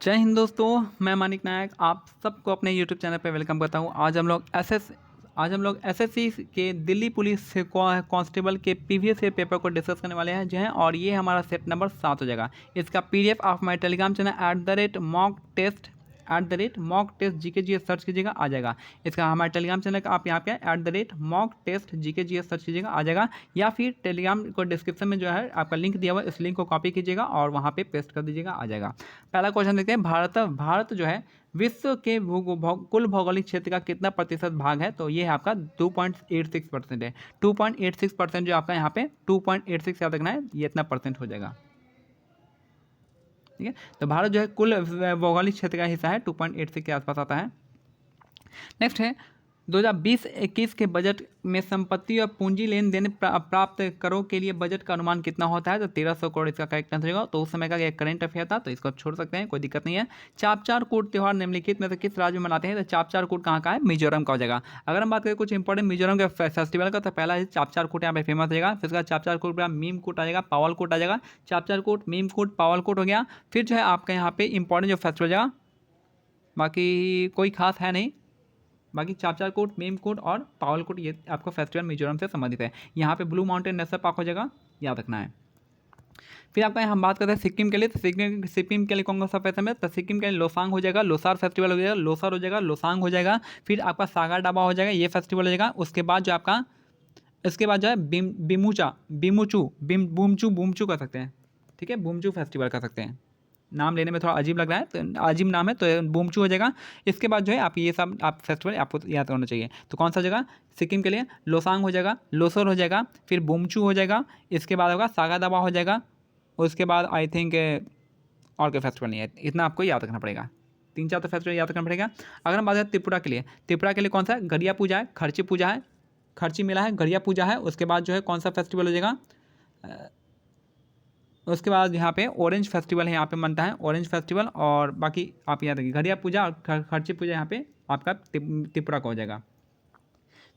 जय हिंद दोस्तों, मैं मानिक नायक आप सबको अपने यूट्यूब चैनल पे वेलकम करता हूँ। आज हम लोग एसएससी के दिल्ली पुलिस से कांस्टेबल के प्रीवियस ईयर पेपर को डिस्कस करने वाले हैं जो हैं, और ये हमारा सेट नंबर 7 हो जाएगा। इसका पीडीएफ आप हमारे Telegram channel @mock test GK search कीजिएगा, आ जाएगा। इसका हमारे टेलीग्राम चैनल का आप यहाँ पे @mock टेस्ट GK सर्च कीजिएगा, आ जाएगा। या फिर टेलीग्राम को डिस्क्रिप्शन में जो है आपका लिंक दिया हुआ है, इस लिंक को कॉपी कीजिएगा और वहाँ पे पेस्ट कर दीजिएगा, आ जाएगा। पहला क्वेश्चन देखते हैं। भारत जो है विश्व के कुल भौगोलिक क्षेत्र का कितना प्रतिशत भाग है? तो ये है आपका 2.86% है। 2.86% जो आपका यहाँ पे 2.86 याद रखना है, ये इतना परसेंट हो जाएगा। ठीक है, तो भारत जो है कुल भौगोलिक क्षेत्र का हिस्सा है 2.86 के आसपास आता है। नेक्स्ट है 2020-21 के बजट में संपत्ति और पूंजी लेन देन प्राप्त करों के लिए बजट का अनुमान कितना होता है? तो 1300 करोड़ इसका करेक्ट आंसर होगा। तो उस समय का एक करंट अफेयर था, तो इसको छोड़ सकते हैं, कोई दिक्कत नहीं है। चापचार कूट त्यौहार निम्नलिखित में से किस राज्य में मनाते हैं? तो चापचार कूट कहाँ का है? मिजोरम का हो जाएगा। अगर हम बात करें कुछ इंपॉर्टेंट मिजोरम के फेस्टिवल का, तो पहला है चापचार कूट, यहाँ पे फेमस हो जाएगा। फिर उसका चापचार कूट मीम कूट आ जाएगा, पावल कूट आ जाएगा। चापचार कूट, मीम कूट, पावल कूट हो गया। फिर जो है आपका यहाँ पे इंपॉर्टेंट जो फेस्टिवल जाएगा, बाकी कोई खास है नहीं, बाकी चापचार कोट, मेम कोट और पावल कोट ये आपको फेस्टिवल मिजोरम से संबंधित है। यहाँ पे ब्लू माउंटेन नेशनल पार्क हो जाएगा, याद रखना है। फिर आपका हम बात करते हैं सिक्किम के लिए। तो सिक्किम के लिए कौन सा फेस्टिवल है? तो सिक्किम के लिए लोसांग हो जाएगा, लोसार फेस्टिवल हो जाएगा, लोसार हो जाएगा, लोसांग हो जाएगा। फिर आपका सागा डाबा हो जाएगा, ये फेस्टिवल हो जाएगा। उसके बाद जो है बूमचू कर सकते हैं। ठीक है, बूमचू फेस्टिवल कर सकते हैं। नाम लेने में थोड़ा अजीब लग रहा है, तो अजीब नाम है, तो बूमचू हो जाएगा। इसके बाद जो है आप ये सब आप फेस्टिवल आपको याद होना चाहिए। तो कौन सा जगह? सिक्किम के लिए लोसांग हो जाएगा, लोसर हो जाएगा, फिर बूमचू हो जाएगा, इसके बाद होगा सागा दावा हो जाएगा। उसके बाद आई थिंक और कोई फेस्टिवल नहीं है, इतना आपको याद रखना पड़ेगा। 3-4 तो फेस्टिवल याद रखना पड़ेगा। अगर हम बात करें त्रिपुरा के लिए कौन सा है? गरिया पूजा है, खर्ची पूजा है, खर्ची मेला है, गरिया पूजा है। उसके बाद जो है कौन सा फेस्टिवल हो जाएगा? उसके बाद यहाँ पे ऑरेंज फेस्टिवल है, यहाँ पे मनता है ऑरेंज फेस्टिवल। और बाकी आप याद रखिए, घड़िया पूजा और खर्ची पूजा यहाँ पे आपका त्रिपुरा का हो जाएगा।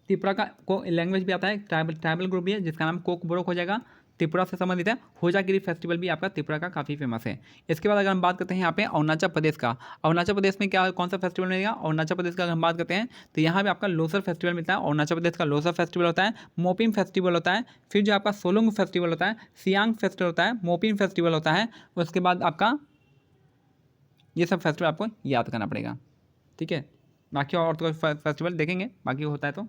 त्रिपुरा का को लैंग्वेज भी आता है, ट्राइबल ग्रुप भी है जिसका नाम कोक बोरोक हो जाएगा, त्रिपुरा से संबंधित है। होजागिरी फेस्टिवल भी आपका त्रिपुरा का काफ़ी फेमस है। इसके बाद अगर हम बात करते हैं यहाँ पे अरुणाचल प्रदेश का, अरुणाचल प्रदेश में क्या कौन सा फेस्टिवल मिलेगा? अरुणाचल प्रदेश का अगर हम बात करते हैं तो यहाँ पे आपका लोसर फेस्टिवल मिलता है। अरुणाचल प्रदेश का लोसर फेस्टिवल होता है, मोपिन फेस्टिवल होता है, फिर जो आपका सोलुंग फेस्टिवल होता है, सियांग फेस्टिवल होता है, मोपिन फेस्टिवल होता है। उसके बाद आपका ये सब फेस्टिवल आपको याद करना पड़ेगा। ठीक है, बाकी और तो फेस्टिवल देखेंगे, बाकी होता है तो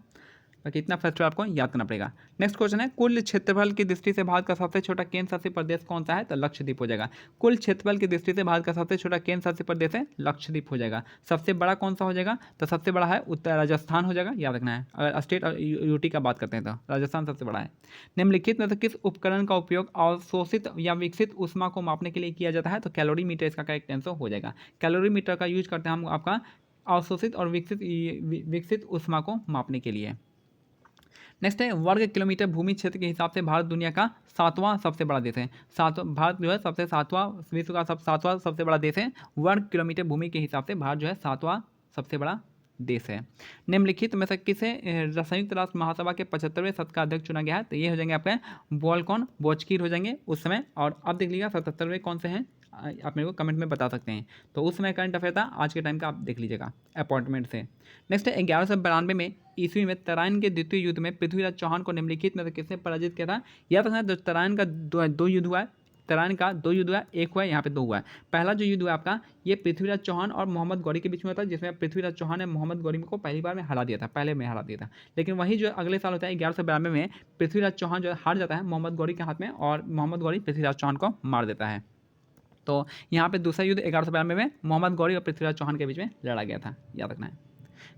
बाकी इतना फेस्टिवल आपको याद करना पड़ेगा। नेक्स्ट क्वेश्चन है, कुल क्षेत्रफल की दृष्टि से भारत का सबसे छोटा केंद्र शासित प्रदेश कौन सा है? तो लक्षद्वीप हो जाएगा। कुल क्षेत्रफल की दृष्टि से भारत का सबसे छोटा केंद्र शासित प्रदेश है लक्षद्वीप हो जाएगा। सबसे बड़ा कौन सा हो जाएगा? तो सबसे बड़ा है उत्तर राजस्थान हो जाएगा, याद रखना है। अगर स्टेट और यूटी का बात करते हैं तो राजस्थान सबसे बड़ा है। निम्नलिखित में से किस उपकरण का उपयोग अवशोषित या विकसित ऊष्मा को मापने के लिए किया जाता है? तो कैलोरीमीटर इसका करेक्ट आंसर हो जाएगा। कैलोरीमीटर का यूज करते हैं हम आपका अवशोषित और विकसित ऊष्मा को मापने के लिए। नेक्स्ट है, वर्ग किलोमीटर भूमि क्षेत्र के हिसाब से भारत दुनिया का 7वां सबसे बड़ा देश है। भारत जो है विश्व का 7वां सबसे बड़ा देश है। वर्ग किलोमीटर भूमि के हिसाब से भारत जो है 7वां सबसे बड़ा देश है। निम्नलिखित में से किसे संयुक्त राष्ट्र महासभा के 75वें सत्र का अध्यक्ष चुना गया है? तो ये हो जाएंगे आपके बॉलकॉन बोचकीर हो जाएंगे उस समय। और अब देख लीजिएगा 77वें कौन से हैं, आप मेरे को कमेंट में बता सकते हैं। तो उस समय करंट अफेयर था, आज के टाइम का आप देख लीजिएगा अपॉइंटमेंट से। नेक्स्ट है, 1192 में ईस्वी में तराइन के द्वितीय युद्ध में पृथ्वीराज चौहान को निम्नलिखित में से किसने पराजित किया था? या तो तराइन का दो युद्ध हुआ है, तराइन का 2 युद्ध हुआ है, एक हुआ है, यहाँ पे 2 हुआ है। पहला जो युद्ध हुआ आपका ये पृथ्वीराज चौहान और मोहम्मद गौरी के बीच में होता है, जिसमें पृथ्वीराज चौहान ने मोहम्मद गौरी को पहली बार में हरा दिया था, पहले में हरा दिया था। लेकिन वही जो अगले साल होता है 1192 में पृथ्वीराज चौहान जो हार जाता है मोहम्मद गौरी के हाथ में, और मोहम्मद गौरी पृथ्वीराज चौहान को मार देता है। तो यहाँ पे दूसरा युद्ध 1192 में मोहम्मद गौरी और पृथ्वीराज चौहान के बीच में लड़ा गया था, याद रखना है।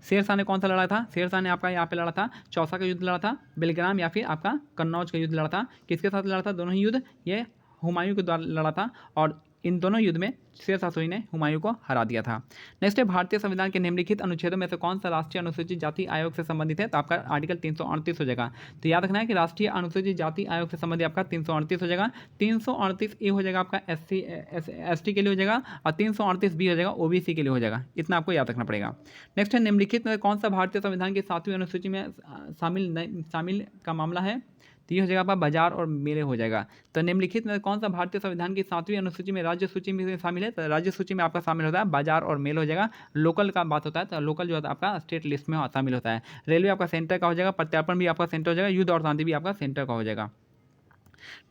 शेरशाह ने कौन सा लड़ा था? शेरशाह ने आपका यहाँ पे लड़ा था चौसा का युद्ध लड़ा था, बेलग्राम या फिर आपका कन्नौज का युद्ध लड़ा था। किसके साथ लड़ा था? दोनों ही युद्ध ये हुमायूं के द्वारा लड़ा था, और इन दोनों युद्ध में शेरशाह सूरी ने हुमायूं को हरा दिया था। नेक्स्ट है, भारतीय संविधान के निम्नलिखित अनुच्छेदों में से कौन सा राष्ट्रीय अनुसूचित जाति आयोग से संबंधित है? तो आपका आर्टिकल 338 हो जाएगा। तो याद रखना है कि राष्ट्रीय अनुसूचित जाति आयोग से संबंधित आपका 338 हो जाएगा। 338 ए हो जाएगा आपका ST के लिए हो जाएगा, और 338 बी हो जाएगा OBC के लिए हो जाएगा। इतना आपको याद रखना पड़ेगा। नेक्स्ट है, निम्नलिखित में कौन सा भारतीय संविधान की 7वीं अनुसूची में शामिल का मामला है? तो ये हो जाएगा आपका बाजार और मेले हो जाएगा। तो निम्नलिखित में कौन सा भारतीय संविधान की 7वीं अनुसूची में राज्य सूची में शामिल है? तो राज्य सूची में आपका शामिल होता है बाजार और मेल हो जाएगा। लोकल का बात होता है तो लोकल जो है आपका स्टेट लिस्ट में शामिल होता है। रेलवे आपका सेंटर का हो जाएगा, प्रत्यार्पण भी आपका सेंटर हो जाएगा, युद्ध और शांति भी आपका सेंटर का हो जाएगा।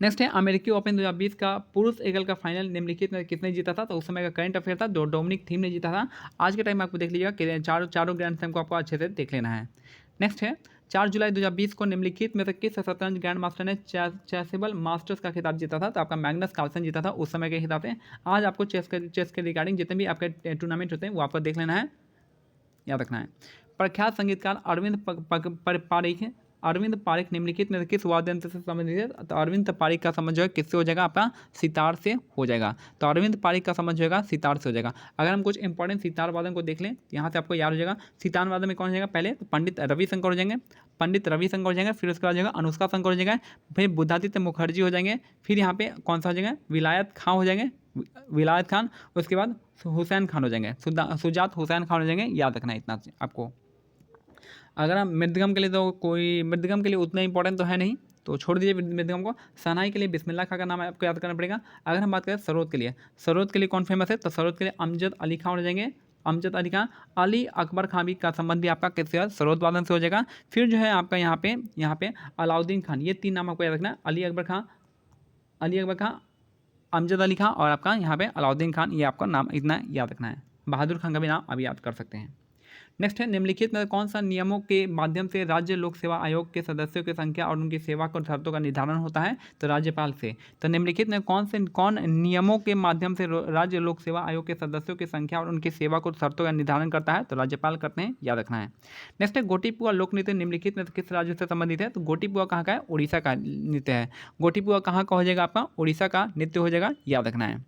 नेक्स्ट है अमेरिकी ओपन 2020 का पुरुष एकल का फाइनल निम्नलिखित में किसने जीता था? तो उस समय का करंट अफेयर था, जो डोमिनिक थीम ने जीता था। आज के टाइम में आपको देख लीजिएगा कि चारों ग्रैंड स्लैम को आपको अच्छे से देख लेना है। नेक्स्ट है 4 जुलाई 2020 को निम्नलिखित में से किस शतरंज ग्रैंड मास्टर ने चेसेबल मास्टर्स का खिताब जीता था? तो आपका मैग्नस कार्लसन जीता था उस समय के हिसाब से। आज आपको चेस के रिगार्डिंग जितने भी आपके टूर्नामेंट होते हैं वो आपको देख लेना है, याद रखना है। प्रख्यात संगीतकार अरविंद पारिक निम्नलिखित में किस वाद्य यंत्र से संबंधित है? तो अरविंद पारिक का संबंध जो है किससे हो जाएगा? आपका सितार से हो जाएगा। तो अरविंद पारिक का संबंध जो है सितार से हो जाएगा। अगर हम कुछ इंपॉर्टेंट सितार वादन को देख लें, यहाँ से आपको याद हो जाएगा। सितार वादन में कौन हो जाएगा? पहले तो पंडित रविशंकर हो जाएंगे, फिर उसके बाद जो है अनुष्का शंकर हो जाएगा, फिर बुद्धादित्य मुखर्जी हो जाएंगे, फिर यहाँ पे कौन सा हो जाएगा? विलायत खां हो जाएंगे, विलायत खान, उसके बाद हुसैन खान हो जाएंगे, सुजात हुसैन खान हो जाएंगे। याद रखना है इतना आपको। अगर हम मृदगम के लिए तो कोई मृदगम के लिए उतना इंपॉर्टेंट तो है नहीं, तो छोड़ दीजिए मृदगम को। शहनाई के लिए बिस्मिल्लाह खां का नाम आपको याद करना पड़ेगा। अगर हम बात करें सरोद के लिए कौन फेमस है? तो सरोद के लिए अमजद अली खां हो जाएंगे, अमजद अली खां। अली अकबर खां भी का संबंध भी आपका किससे? सरोद वादन से हो जाएगा। फिर जो है आपका यहाँ पे अलाउद्दीन खान, ये 3 नाम आपको याद रखना है। अली अकबर खां, अमजद अली खां और आपका यहाँ पे अलाउद्दीन खान, ये आपका नाम इतना याद रखना है। बहादुर खान का भी नाम अभी याद कर सकते हैं। नेक्स्ट है निम्नलिखित में कौन सा नियमों के माध्यम से राज्य लोक सेवा आयोग के सदस्यों की संख्या और उनकी सेवा और शर्तों का निर्धारण होता है? तो राज्यपाल से। तो निम्नलिखित में कौन नियमों के माध्यम से राज्य लोक सेवा आयोग के सदस्यों की संख्या और उनकी सेवा को शर्तों का निर्धारण करता है? तो राज्यपाल करते हैं, याद रखना है। नेक्स्ट है गोटीपुआ लोक नृत्य निम्नलिखित में किस राज्य से संबंधित है? तो गोटीपुआ कहाँ का है? उड़ीसा का नृत्य है। गोटीपुआ कहाँ का हो जाएगा? आपका उड़ीसा का नृत्य हो जाएगा, याद रखना है।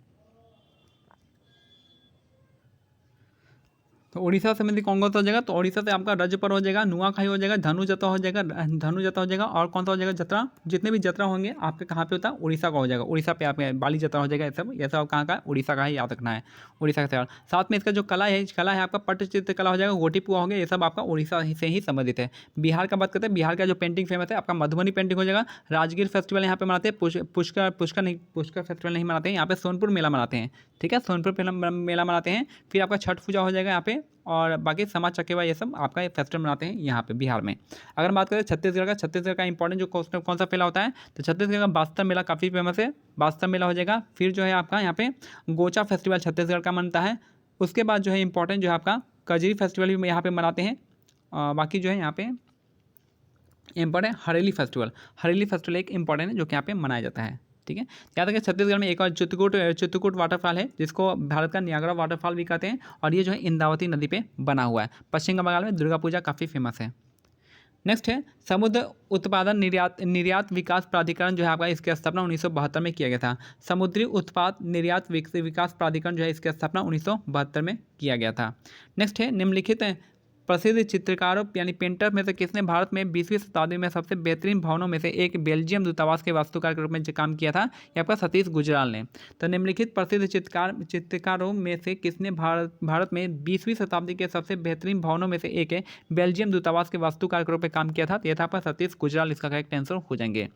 तो उड़ीसा से मतलब कौन सा हो जाएगा? तो उड़ीसा से आपका रज पर्व हो जाएगा, नुआखाई हो जाएगा, धनु जत्रा हो जाएगा और कौन सा हो जाएगा? जत्रा। जितने भी जत्रा होंगे आपके कहाँ पे होता है? उड़ीसा का हो जाएगा। उड़ीसा पे आपके बाली जत्रा हो जाएगा। ये सब कहाँ का है? उड़ीसा का है, याद रखना है। उड़ीसा का त्यौहार। साथ में इसका जो कला है आपका पट्टचित्र कला हो जाएगा, गोटीपुआ हो गया, ये सब आपका उड़ीसा से ही संबंधित है। बिहार का बात करते हैं, बिहार का जो पेंटिंग फेमस है आपका मधुबनी पेंटिंग हो जाएगा। राजगीर फेस्टिवल यहाँ पे मनाते हैं, पुष्कर फेस्टिवल नहीं मनाते हैं, यहाँ पे सोनपुर मेला मनाते हैं। ठीक है, सोनपुर मेला मनाते हैं। फिर आपका छठ पूजा हो जाएगा यहाँ पे, और बाकी समा चकेवा ये सब आपका फेस्टिवल मनाते हैं यहाँ पे बिहार में। अगर बात करें छत्तीसगढ़ का इंपॉर्टेंट जो कौन सा मेला होता है? तो छत्तीसगढ़ का बास्तर मेला काफ़ी फेमस है, बास्तर मेला हो जाएगा। फिर जो है आपका यहाँ पे गोचा फेस्टिवल छत्तीसगढ़ का मनता है। उसके बाद जो है इंपॉर्टेंट जो है आपका कजरी फेस्टिवल भी यहाँ पे मनाते हैं। बाकी जो है यहाँ पे इंपॉर्टेंट हरेली फेस्टिवल एक इंपॉर्टेंट है जो कि यहाँ पे मनाया जाता है। ठीक है, याद रखिए छत्तीसगढ़ में एक और चित्रकूट वाटरफॉल है, जिसको भारत का नियाग्रा वाटरफॉल भी कहते हैं, और ये जो है इंद्रावती नदी पे बना हुआ है। पश्चिम बंगाल में दुर्गा पूजा काफ़ी फेमस है। नेक्स्ट है समुद्र उत्पादन निर्यात विकास प्राधिकरण जो है आपका, इसकी स्थापना 1972 में किया गया था। समुद्री उत्पाद निर्यात विकास प्राधिकरण जो है इसकी स्थापना 1972 में किया गया था। नेक्स्ट है निम्नलिखित प्रसिद्ध चित्रकारों यानी पेंटर में से किसने भारत में 20वीं शताब्दी में सबसे बेहतरीन भवनों में से एक बेल्जियम दूतावास के वास्तुकार के रूप में काम किया था? ये आपका सतीश गुजराल ने। तो निम्नलिखित प्रसिद्ध चित्रकारों में से किसने भारत में 20वीं शताब्दी के सबसे बेहतरीन भवनों में से एक है बेल्जियम दूतावास के वास्तुकार के रूप में काम किया था? तो यह था आपका सतीश गुजराल, इसका करेक्ट आंसर हो जाएंगे।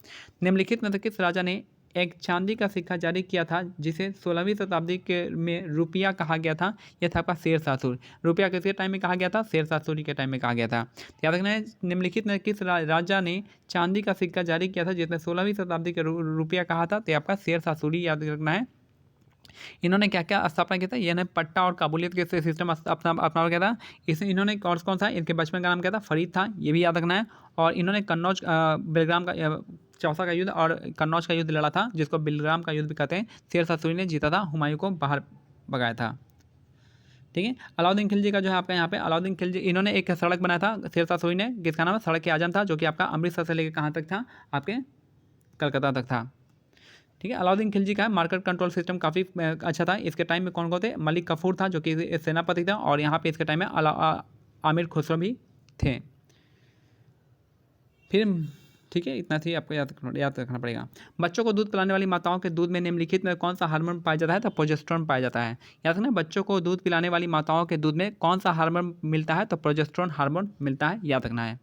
निम्नलिखित में से किस राजा ने एक चांदी का सिक्का जारी किया था जिसे 16वीं शताब्दी के में रुपया कहा गया था? यह था आपका शेरशाह सूरी। रुपया किसके टाइम में कहा गया था? शेरशाह सूरी के टाइम में कहा गया था। याद रखना है निम्नलिखित में किस राजा ने चांदी का सिक्का जारी किया था जिसने 16वीं शताब्दी के रुपया कहा था? तो आपका शेरशाह सूरी, याद रखना है। इन्होंने क्या क्या स्थापना किया था? इन्होंने पट्टा और काबुलियत के सिस्टम अपना किया था। इन्होंने कौन सा इनके बचपन का नाम क्या था? फरीद था, ये भी याद रखना है। और इन्होंने कन्नौज बेलग्राम का चौसा का युद्ध और कन्नौज का युद्ध लड़ा था, जिसको बेलग्राम का युद्ध भी कहते हैं। शेरशाह सूरी ने जीता था, हुमायूं को बाहर भगाया था। ठीक है, अलाउद्दीन खिलजी का जो है आपका यहाँ पे अलाउद्दीन खिलजी, इन्होंने एक सड़क बनाया था शेरशाह सूरी ने, जिसका नाम सड़क ए आजम था, जो कि आपका अमृतसर से लेकर कहाँ तक था? आपके कलकत्ता तक था। ठीक है, अलाउद्दीन खिलजी का मार्केट कंट्रोल सिस्टम काफ़ी अच्छा था। इसके टाइम में कौन कौन थे? मलिक कफूर था जो कि सेनापति था, और यहाँ पे इसके टाइम में आमिर खुसरो भी थे। फिर ठीक है, इतना थी, आपको याद रखना पड़ेगा। बच्चों को दूध पिलाने वाली माताओं के दूध में निम्नलिखित में कौन सा हार्मोन पाया जाता है? तो प्रोजेस्टेरोन पाया जाता है। याद रखना, बच्चों को दूध पिलाने वाली माताओं के दूध में कौन सा हार्मोन मिलता है? तो प्रोजेस्टेरोन हार्मोन मिलता है, याद रखना है।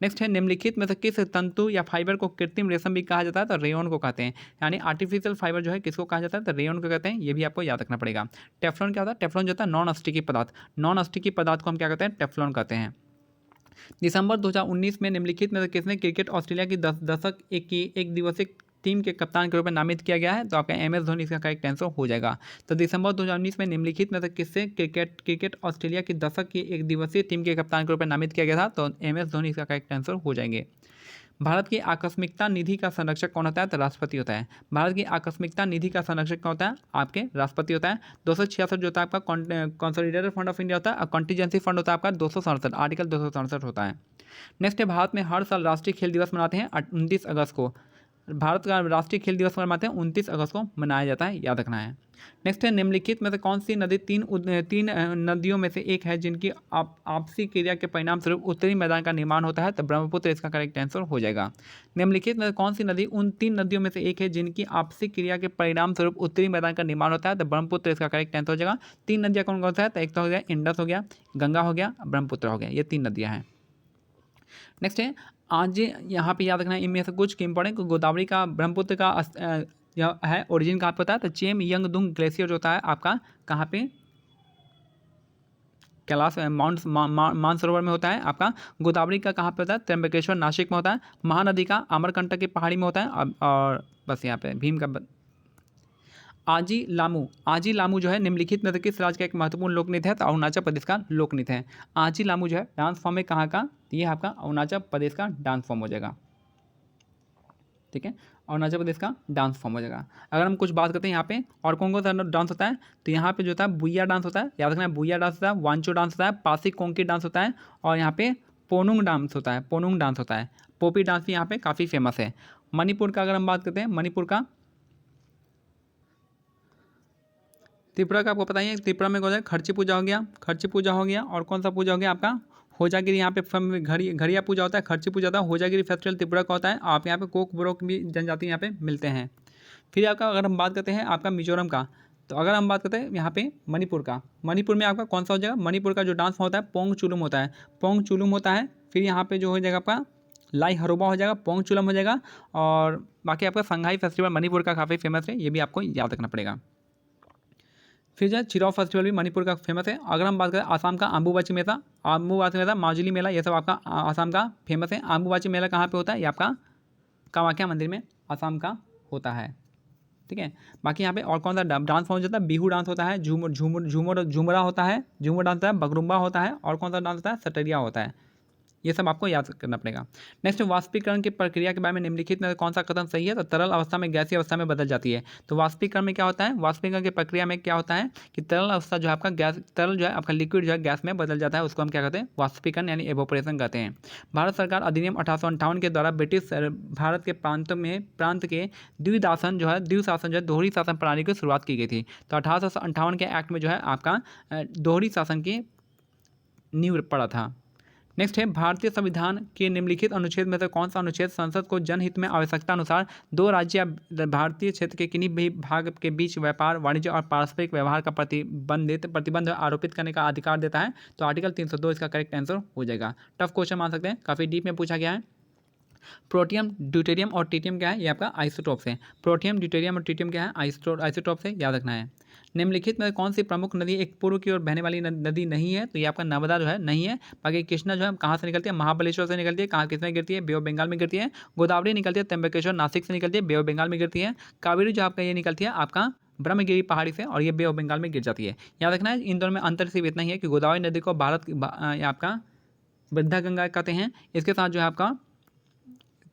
नेक्स्ट है निम्नलिखित में से किस तंतु या फाइबर को कृत्रिम रेशम भी कहा जाता है? तो रेयॉन को कहते हैं। यानी आर्टिफिशियल फाइबर जो है किसको कहा जाता है? तो रेयॉन को कहते हैं। ये भी आपको याद रखना पड़ेगा। टेफ्लॉन क्या होता है? टेफ्लॉन जो होता है नॉन स्टिकी पदार्थ। नॉन स्टिकी पदार्थ को हम क्या कहते हैं? टेफ्लॉन कहते हैं। दिसंबर 2019 में निम्नलिखित में से किसने क्रिकेट ऑस्ट्रेलिया की दशक एक दिवसीय टीम के कप्तान के रूप में नामित किया गया है? तो आपका MS धोनी इसका करेक्ट आंसर हो जाएगा। तो दिसंबर 2019 में निम्नलिखित में से किससे क्रिकेट ऑस्ट्रेलिया की दशक की एक दिवसीय टीम के कप्तान के रूप में नामित किया गया था? तो MS धोनी इसका करेक्ट आंसर हो जाएंगे। भारत की आकस्मिकता निधि का संरक्षक कौन होता है? तो राष्ट्रपति होता है। भारत की आकस्मिकता निधि का संरक्षक कौन होता है? आपके राष्ट्रपति होता है। 266 जो होता है आपका कंसोलिडेटेड फंड ऑफ इंडिया होता है और कॉन्टीजेंसी फंड होता है आपका 267, आर्टिकल 267 होता है। नेक्स्ट है भारत में हर साल राष्ट्रीय खेल दिवस मनाते हैं 29 अगस्त को। भारत का राष्ट्रीय खेल दिवस मनाते हैं 29 अगस्त को मनाया जाता है, याद रखना है। नेक्स्ट है निम्नलिखित में से कौन सी नदी तीन नदियों में से एक है जिनकी आपसी क्रिया के परिणाम स्वरूप उत्तरी मैदान का निर्माण होता है? तो ब्रह्मपुत्र इसका करेक्ट आंसर हो जाएगा। निम्नलिखित में से कौन सी नदी उन 3 नदियों में से एक है जिनकी आपसी क्रिया के परिणाम स्वरूप उत्तरी मैदान का निर्माण होता है? तो ब्रह्मपुत्र इसका करेक्ट आंसर हो जाएगा। 3 नदियाँ कौन कौन सा है? तो एक तो हो गया इंडस हो गया, गंगा हो गया, ब्रह्मपुत्र हो गया, ये 3 नदियाँ हैं। नेक्स्ट है आज यहाँ पे याद रखना है इनमें से कुछ की इंपॉर्टेंट। गोदावरी का ब्रह्मपुत्र का यह है ओरिजिन कहाँ पे होता है? तो चेम यंगदुंग ग्लेशियर जो होता है आपका कहाँ पे? कैलाश मानसरोवर में होता है आपका। गोदावरी का कहाँ पे होता है? त्र्यंबकेश्वर नासिक में होता है। महानदी का अमरकंटक की पहाड़ी में होता है। और बस यहाँ पे भीम का आजी लामू जो है निम्नलिखित में से किस राज्य का एक महत्वपूर्ण लोक नृत्य है? तो अरुणाचल प्रदेश का लोक नृत्य है। आजी लामू जो है डांस फॉर्म में कहाँ का? ये आपका अरुणाचल प्रदेश का डांस फॉर्म हो जाएगा। ठीक है, अरुणाचल प्रदेश का डांस फॉर्म हो जाएगा। अगर हम कुछ बात करते हैं यहाँ पे और कौन कौन सा डांस होता है, तो यहाँ पे जो होता है बुइया डांस होता है, याद रखना है बुइया डांस होता है, वांचो डांस होता है, पासी कोंकी डांस होता है और यहाँ पे पोनुंग डांस होता है, पोनुंग डांस होता है। पोपी डांस भी यहाँ पे काफ़ी फेमस है। मणिपुर का अगर हम बात करते हैं, मणिपुर का त्रिपुरा का आपको पता ही है, त्रिपुरा में कौन सा खर्ची पूजा हो गया, खर्ची पूजा हो गया और कौन सा पूजा हो गया आपका होजागिरी। यहाँ पे घड़िया पूजा होता है, खर्ची पूजा होता है, होजागिरी फेस्टिवल त्रिपुरा का होता है। आप यहाँ पे कोक ब्रोक भी जनजाति यहाँ पे मिलते हैं। फिर आपका अगर हम बात करते हैं आपका मिजोरम का, तो अगर हम बात करते हैं यहाँ पे मणिपुर का, मणिपुर में आपका कौन सा हो जाएगा? मणिपुर का जो डांस होता है पोंग चुलुम होता है, पोंग चुलुम होता है। फिर यहाँ पे जो हो जाएगा आपका लाई हरोबा हो जाएगा, पोंग चुलम हो जाएगा और बाकी आपका संघाई फेस्टिवल मणिपुर का काफ़ी फेमस है, ये भी आपको याद रखना पड़ेगा। फिर जो है चिराव फेस्टिवल भी मणिपुर का फेमस है। अगर हम बात करें आसाम का अम्बुबाची मेला, माजुली मेला, ये सब आपका आसाम का फेमस है। अम्बुबाची मेला कहाँ पे होता है? ये आपका कामाख्या मंदिर में आसाम का होता है। ठीक है, बाकी यहाँ पे और कौन सा डांस फॉर्म होता है? बिहू डांस होता है, झूमरा होता है, झूमर डांस होता है, बगरुम्बा होता है और कौन सा डांस होता है? सटरिया होता है। ये सब आपको याद करना पड़ेगा। नेक्स्ट वाष्पीकरण की प्रक्रिया के बारे में निम्नलिखित में कौन सा कथन सही है? तो तरल अवस्था में गैसीय अवस्था में बदल जाती है। तो वाष्पीकरण में क्या होता है? वाष्पीकरण की प्रक्रिया में क्या होता है कि तरल अवस्था जो है आपका तरल जो है आपका लिक्विड जो है गैस में बदल जाता है, उसको हम क्या कहते हैं? वाष्पीकरण यानी एवोपरेशन कहते हैं। भारत सरकार अधिनियम 1858 के द्वारा ब्रिटिश भारत के प्रांत के द्विशासन जो है दोहरी शासन प्रणाली की शुरुआत की गई थी। तो 1858 के एक्ट में जो है आपका दोहरी शासन की नींव पड़ा था। नेक्स्ट है भारतीय संविधान के निम्नलिखित अनुच्छेद में से कौन सा अनुच्छेद संसद को जनहित में आवश्यकता अनुसार 2 राज्य या भारतीय क्षेत्र के किन्हीं भी भाग के बीच व्यापार, वाणिज्य और पारस्परिक व्यवहार का प्रतिबंध आरोपित करने का अधिकार देता है? तो आर्टिकल 302 इसका करेक्ट आंसर हो जाएगा। टफ क्वेश्चन मान सकते हैं, काफ़ी डीप में पूछा गया है। प्रोटियम, ड्यूटेरियम और ट्रिटियम क्या है? ये आपका आइसोटोप्स है। प्रोटियम, ड्यूटेरियम और ट्रिटियम क्या है? आइसोटोप्स है, याद रखना है। निम्नलिखित में कौन सी प्रमुख नदी एक पूर्व की ओर बहने वाली नदी नहीं है? तो ये आपका नर्मदा जो है नहीं है। बाकी कृष्णा जो है कहाँ से निकलती है? महाबलेश्वर से निकलती है। कहाँ किसमें गिरती है? बे ऑफ बंगाल में गिरती है। गोदावरी निकलती है त्र्यंबकेश्वर नासिक से निकलती है, बे ऑफ बंगाल में गिरती है। कावेरी जो आपका ये निकलती है आपका ब्रह्मगिरी पहाड़ी से और ये बे ऑफ बंगाल में गिर जाती है। याद रखना है इन दोनों में अंतर सिर्फ इतना ही है कि गोदावरी नदी को भारत आपका वृद्धा गंगा कहते हैं। इसके साथ जो है आपका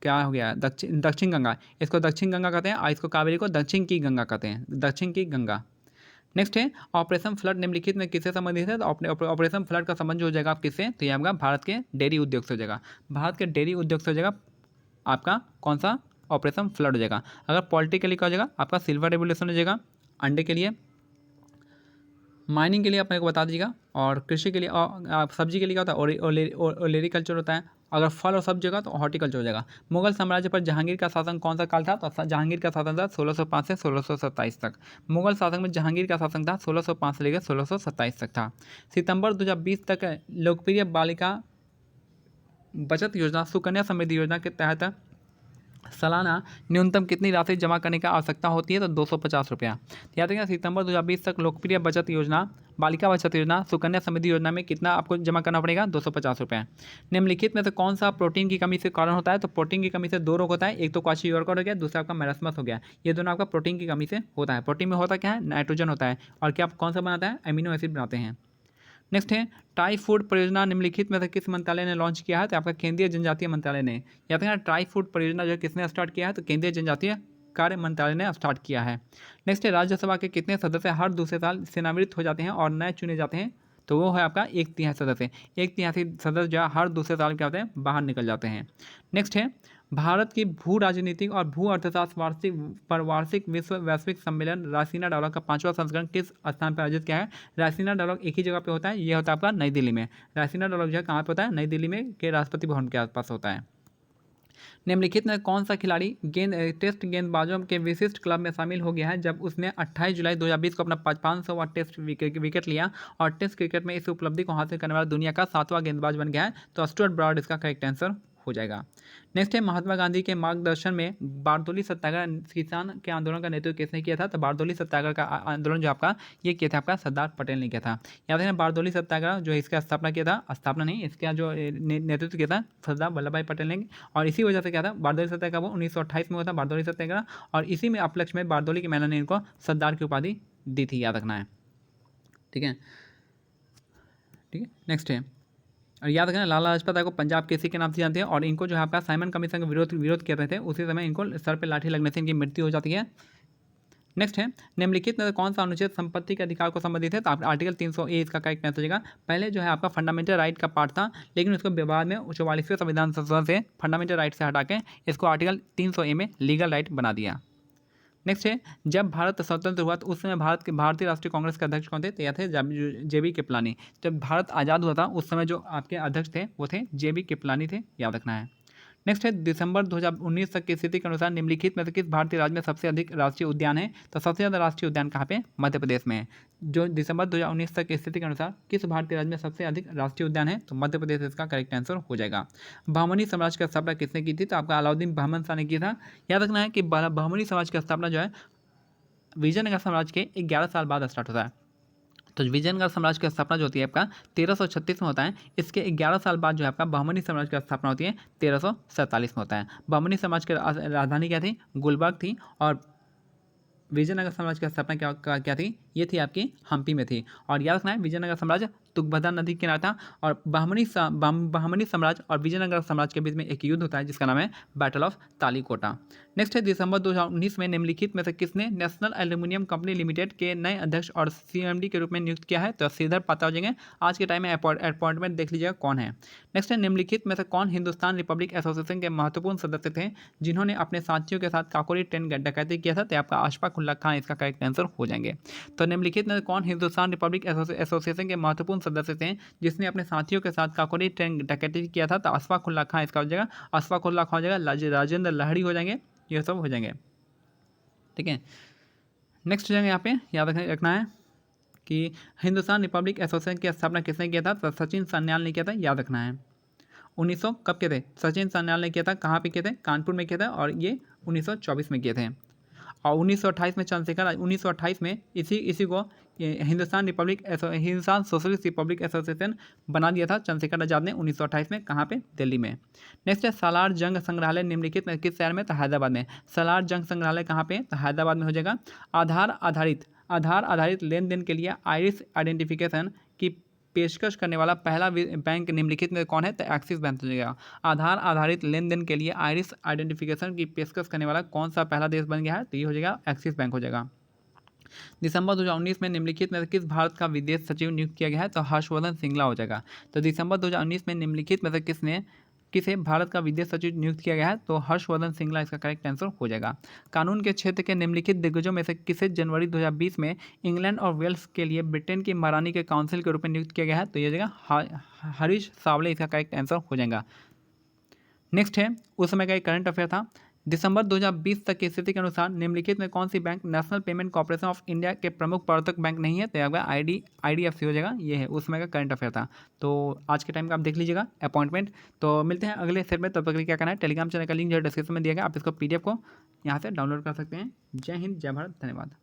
क्या हो गया? दक्षिण गंगा, इसको दक्षिण गंगा कहते हैं और इसको कावेरी को दक्षिण की गंगा कहते हैं, दक्षिण की गंगा। नेक्स्ट है ऑपरेशन फ्लड निम्नलिखित में किससे संबंधित है? तो ऑपरेशन फ्लड का संबंध जो हो जाएगा आप किससे? तो ये आपका भारत के डेयरी उद्योग से हो जाएगा। भारत के डेयरी उद्योग से हो जाएगा आपका कौन सा? ऑपरेशन फ्लड हो जाएगा। अगर पोल्ट्री के लिए क्या हो जाएगा? आपका सिल्वर रेवोल्यूशन हो जाएगा अंडे के लिए। माइनिंग के लिए आप मेरे को बता दीजिएगा और कृषि के लिए और सब्जी के लिए क्या होता है? ओलेरिकल्चर होता है। अगर फल और सब्जी होगा तो हॉर्टिकल्चर हो जाएगा। मुगल साम्राज्य पर जहांगीर का शासन कौन सा काल था? तो जहांगीर का शासन था 1605 से 1627 तक। मुगल शासन में जहांगीर का शासन था 1605 से लेकर 1627 तक था। सितंबर 2020 तक लोकप्रिय बालिका बचत योजना सुकन्या समृद्धि योजना के तहत सालाना न्यूनतम कितनी राशि जमा करने की आवश्यकता होती है? तो 250 रुपया। याद रखिए सितंबर 2020 तक लोकप्रिय बचत योजना बालिका बचत योजना सुकन्या समृद्धि योजना में कितना आपको जमा करना पड़ेगा? 250 रुपये। निम्नलिखित में से कौन सा प्रोटीन की कमी से कारण होता है? तो प्रोटीन की कमी से दो रोग होता है, एक तो क्वाशियोरकॉड हो गया, दूसरा आपका मैरास्मस हो गया। ये दोनों आपका प्रोटीन की कमी से होता है। प्रोटीन में होता क्या है? नाइट्रोजन होता है, और क्या कौन सा बनाता है? अमीनो एसिड बनाते हैं। नेक्स्ट है ट्राई फूड परियोजना निम्नलिखित में से किस मंत्रालय ने लॉन्च किया है? तो आपका केंद्रीय जनजातीय मंत्रालय ने। या फिर ट्राई फूड परियोजना जो किसने स्टार्ट किया है? तो केंद्रीय जनजातीय कार्य मंत्रालय ने स्टार्ट किया है। नेक्स्ट है राज्यसभा के कितने सदस्य हर दूसरे साल सेवानिवृत्त हो जाते हैं और नए चुने जाते हैं? तो वो है आपका 1/3 सदस्य। 1/3 सदस्य जो है हर दूसरे साल क्या होते हैं? बाहर निकल जाते हैं। नेक्स्ट है भारत की भू राजनीतिक और भू अर्थशास्त्र वार्षिक विश्व वैश्विक सम्मेलन रायसीना डायलॉग का 5वां संस्करण किस स्थान पर आयोजित किया है? रायसीना डायलॉग एक ही जगह पे होता है, ये होता है आपका नई दिल्ली में। रायसीना डायलॉग जो है कहाँ पे होता है? नई दिल्ली में के राष्ट्रपति भवन के आसपास होता है। निम्नलिखित में कौन सा खिलाड़ी टेस्ट गेंदबाजों के विशिष्ट क्लब में शामिल हो गया है जब उसने 28 जुलाई 2020 को अपना 500वां टेस्ट विकेट लिया और टेस्ट क्रिकेट में इस उपलब्धि को हासिल करने वाला दुनिया का 7वां गेंदबाज बन गया है? तो स्टुअर्ट ब्रॉड इसका करेक्ट आंसर हो जाएगा। नेक्स्ट है महात्मा गांधी के मार्गदर्शन में बारदोली सत्याग्रह किसान के आंदोलन का नेतृत्व किसने किया था? तो बारदोली सत्याग्रह का आंदोलन जो आपका ये किया था आपका सरदार पटेल ने किया था। याद है बारदोली सत्याग्रह जो इसका स्थापना किया था, स्थापना नहीं इसका जो नेतृत्व किया था सरदार वल्लभ भाई पटेल ने, और इसी वजह से क्या था बारदोली सत्याग्रह वो 1928 में हुआ था बारदोली सत्याग्रह, और इसी में उपलक्ष्य में बारदोली के मेला ने इनको सरदार की उपाधि दी थी, याद रखना है। ठीक है, ठीक है। नेक्स्ट है और याद रखना लाला लाजपत राय को पंजाब केसरी के नाम से जानते हैं, और इनको जो है आपका साइमन कमीशन का विरोध कर रहे थे, उसी समय इनको सर पे लाठी लगने से इनकी मृत्यु हो जाती है। नेक्स्ट है निम्नलिखित में कौन सा अनुच्छेद संपत्ति के अधिकार को संबंधित है? तो आप आर्टिकल 300A इसका करेक्ट आंसर हो जाएगा। पहले जो है आपका फंडामेंटल राइट का पार्ट था, लेकिन उसको विवाद में 44वें संविधान संशोधन से फंडामेंटल राइट से हटा के इसको आर्टिकल 300A में लीगल राइट बना दिया। नेक्स्ट है जब भारत स्वतंत्र हुआ तो उस समय भारतीय राष्ट्रीय कांग्रेस के अध्यक्ष कौन थे? तो यह थे JB कृपलानी। जब भारत आज़ाद हुआ था उस समय जो आपके अध्यक्ष थे वो थे JB कृपलानी थे, याद रखना है। नेक्स्ट है दिसंबर 2019 तक की स्थिति के अनुसार निम्नलिखित में से किस भारतीय राज्य में सबसे अधिक राष्ट्रीय उद्यान है? तो सबसे ज़्यादा राष्ट्रीय उद्यान कहाँ पे? मध्य प्रदेश में है। जो दिसंबर 2019 तक की स्थिति के अनुसार किस भारतीय राज्य में सबसे अधिक राष्ट्रीय उद्यान है? तो मध्य प्रदेश इसका करेक्ट आंसर हो जाएगा। बहमनी साम्राज्य की स्थापना किसने की थी? तो आपका अलाउद्दीन बहमन शाह ने किया था। याद रखना है कि बहमनी समाज की स्थापना जो है विजयनगर साम्राज्य के 11 साल बाद स्टार्ट होता है। तो विजयनगर साम्राज्य की स्थापना जो होती है आपका 1336 में होता है, इसके 11 साल बाद जो है आपका बहमनी साम्राज्य की स्थापना होती है 1347 में होता है। बहमनी समाज की राजधानी क्या थी? गुलबर्ग थी, और विजयनगर साम्राज्य की स्थापना क्या थी? ये थी आपकी हम्पी में थी। और याद रखना है विजयनगर साम्राज्य तुंगभद्रा नदी के किनारे था, और बहमनी साम्राज्य और विजयनगर साम्राज्य के बीच में एक युद्ध होता है जिसका नाम है बैटल ऑफ तालीकोटा। नेक्स्ट है दिसंबर 2019 में निम्नलिखित में से किसने नेशनल एल्यूमिनियम कंपनी लिमिटेड के नए अध्यक्ष और CMD के रूप में नियुक्त किया है? तो श्रीधर पात्रा हो जाएंगे। आज के टाइम में अपॉइंटमेंट देख लीजिएगा कौन है। नेक्स्ट है निम्नलिखित में से कौन हिंदुस्तान रिपब्लिक एसोसिएशन के महत्वपूर्ण सदस्य थे जिन्होंने अपने साथियों के साथ काकोरी ट्रेन डकैती किया था? तो आपका अशफाक उल्लाह खान इसका करेक्ट आंसर हो जाएंगे। तो निम्नलिखित में कौन हिंदुस्तान रिपब्लिक एसोसिएशन के महत्वपूर्ण सदस्य थे जिसने अपने साथियों के साथ काकोरी ट्रेन डकैती किया था? तो अशफाक उल्लाह खान इसका हो जाएगा। अशफाक उल्लाह खान हो जाएगा, राजेंद्र लहड़ी हो जाएंगे, ये सब हो जाएंगे। ठीक है, नेक्स्ट हो जाएंगे यहाँ पे याद रखना है कि हिंदुस्तान रिपब्लिक एसोसिएशन की स्थापना किसने किया था? तो सचिन सान्याल ने किया था, याद रखना है। 1900 कब किए थे? सचिन सान्याल ने किया था। कहाँ पे किए थे? कानपुर में किया था, और ये 1924 में किए थे। और 1928 में चंद्रशेखर 1928 में इसी को हिंदुस्तान सोशलिस्ट रिपब्लिक एसोसिएशन बना दिया था चंद्रशेखर आजाद ने 1928 में। कहाँ पे? दिल्ली में। नेक्स्ट है सालार जंग संग्रहालय निम्नलिखित में किस शहर में? तो हैदराबाद में। सालार जंग संग्रहालय कहाँ पे? तो हैदराबाद में हो जाएगा। आधार आधारित लेन देन के लिए आइरिस आइडेंटिफिकेशन की पेशकश करने वाला पहला बैंक निम्नलिखित में कौन है? तो एक्सिस बैंक हो जाएगा। आधार आधारित लेन देन के लिए आइरिस आइडेंटिफिकेशन की पेशकश करने वाला कौन सा पहला देश बन गया है? तो ये हो जाएगा एक्सिस बैंक हो जाएगा। दिसंबर 2019 में निम्नलिखित में किस भारत का विदेश सचिव नियुक्त किया गया है? तो हर्षवर्धन श्रृंगला हो जाएगा। तो दिसंबर 2019 में निम्नलिखित में से किसे भारत का विदेश सचिव नियुक्त किया गया है? तो हर्षवर्धन श्रृंगला इसका करेक्ट आंसर हो जाएगा। कानून के क्षेत्र के निम्नलिखित दिग्गजों में से किसे जनवरी 2020 में इंग्लैंड और वेल्स के लिए ब्रिटेन की महारानी के काउंसिल के रूप में नियुक्त किया गया है? तो ये जगह हरीश सावले इसका करेक्ट आंसर हो जाएगा। नेक्स्ट है उस समय का एक करंट अफेयर था दिसंबर 2020 तक की स्थिति के अनुसार निम्नलिखित में कौन सी bank national payment corporation of India के प्रमुख प्रवर्तक बैंक नहीं है? तो आपका IDFC हो जाएगा, ये है उसमें का करंट अफेयर था। तो आज के टाइम का आप देख लीजिएगा अपॉइंटमेंट। तो मिलते हैं अगले सेट में, तब तक के लिए क्या करना है, टेलीग्राम चैनल का लिंक जो डिस्क्रिप्शन में दिया गया, आप इसको PDF को यहाँ से डाउनलोड कर सकते हैं। जय हिंद, जय भारत, धन्यवाद।